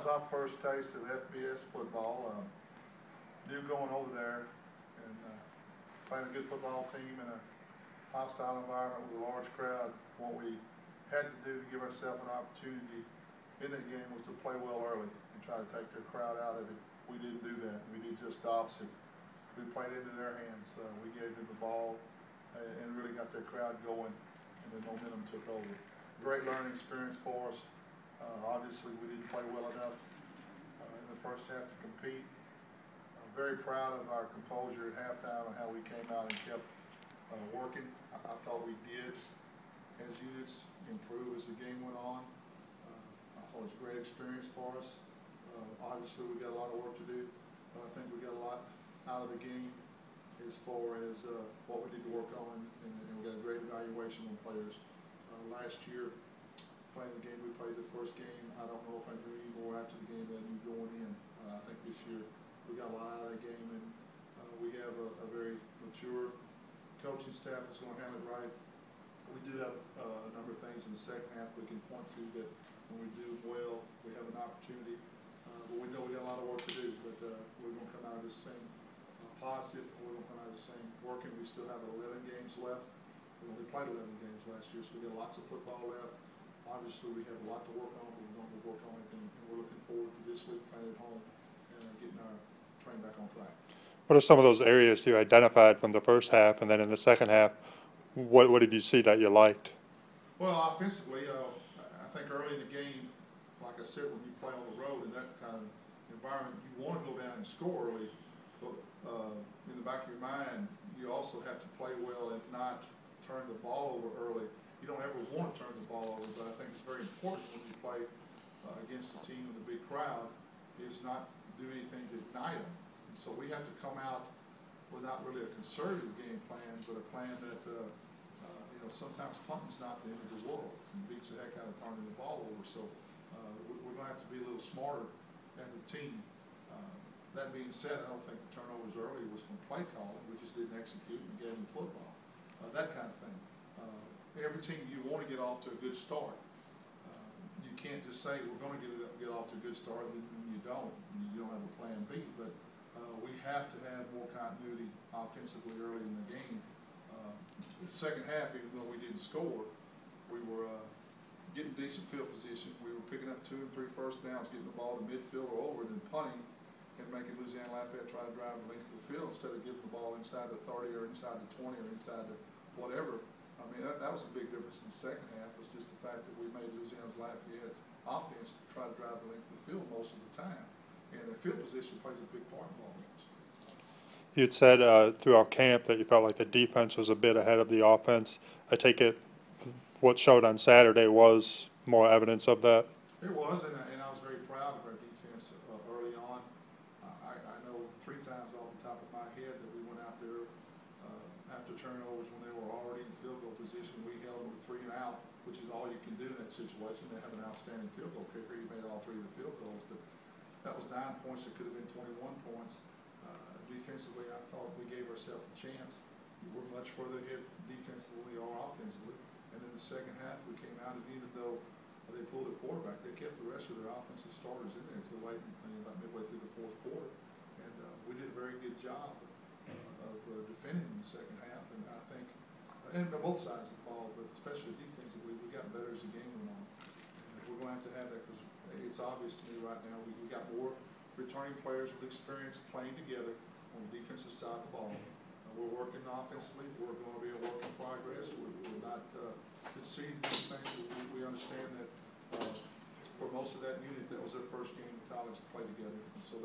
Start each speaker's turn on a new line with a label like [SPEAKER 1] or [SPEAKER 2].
[SPEAKER 1] was our first taste of FBS football. Knew going over there and playing a good football team in a hostile environment with a large crowd. What we had to do to give ourselves an opportunity in that game was to play well early and try to take their crowd out of it. We didn't do that. We did just the opposite. We played into their hands. We gave them the ball and really got their crowd going, and the momentum took over. Great learning experience for us. Obviously, we didn't play well enough in the first half to compete. I'm very proud of our composure at halftime and how we came out and kept working. I thought we did, as units, improve as the game went on. I thought it was a great experience for us. Obviously, we got a lot of work to do, but I think we got a lot out of the game as far as what we need to work on, and we got a great evaluation on players. Last year, playing the game we played the first game, I don't know if I knew any more after the game than I knew going in. I think this year we got a lot out of that game, and we have a very mature coaching staff that's going to handle it right. We do have a number of things in the second half we can point to that when we do well, we have an opportunity. But we know we got a lot of work to do, but we're going to come out of this same positive, we're going to come out of this same working. We still have 11 games left. We only played 11 games last year, so we got lots of football left. Obviously, we have a lot to work on, but we're going to work on it, and we're looking forward to this week playing at home and getting our train back on track.
[SPEAKER 2] What are some of those areas you identified from the first half, and then in the second half, what did you see that you liked?
[SPEAKER 1] Well, offensively, I think early in the game, like I said, when you play on the road in that kind of environment, you want to go down and score early, but in the back of your mind, you also have to play well, if not turn the ball over early. You don't ever want to turn the ball over, but I think it's very important when you play against a team with a big crowd is not do anything to ignite them. And so we have to come out with not really a conservative game plan, but a plan that sometimes punting's not the end of the world. It beats the heck out of turning the ball over. So we're going to have to be a little smarter as a team. That being said, I don't think the turnovers early was from play calling. We just didn't execute and gave them football. That kind of thing. Every team, you want to get off to a good start. You can't just say we're going to get off to a good start and you don't. You don't have a plan B. But we have to have more continuity offensively early in the game. The second half, even though we didn't score, we were getting decent field position. We were picking up 2 and 3 first downs, getting the ball to midfield or over, and then punting and making Louisiana-Lafayette try to drive the length of the field instead of giving the ball inside the 30 or inside the 20 or inside the whatever. I mean, that was a big difference in the second half, was just the fact that we made Louisiana-Lafayette offense try to drive the length of the field most of the time. And the field position plays a big part in ball games.
[SPEAKER 2] You'd said throughout camp that you felt like the defense was a bit ahead of the offense. I take it what showed on Saturday was more evidence of that?
[SPEAKER 1] It was, and I was very proud of our defense early on. I know 3 times off the top of my head that we went out there after turnovers when they were already in field goal position. We held them with 3 and out, which is all you can do in that situation. They have an outstanding field goal kicker. He made all 3 of the field goals, but that was 9 points. It could have been 21 points. Defensively, I thought we gave ourselves a chance. We're much further ahead defensively than we are offensively. And in the second half, we came out, and even though they pulled their quarterback, they kept the rest of their offensive starters in there until late, about midway through the 4th quarter. And we did a very good job of defending in the second half. And I think, and both sides of the ball, but especially defensively, we got better as the game went on. And we're going to have that because it's obvious to me right now we got more returning players with experience playing together on the defensive side of the ball. We're working offensively. We're going to be a work in progress. We're not conceding these things. We understand that for most of that unit, that was their first game in college to play together. And so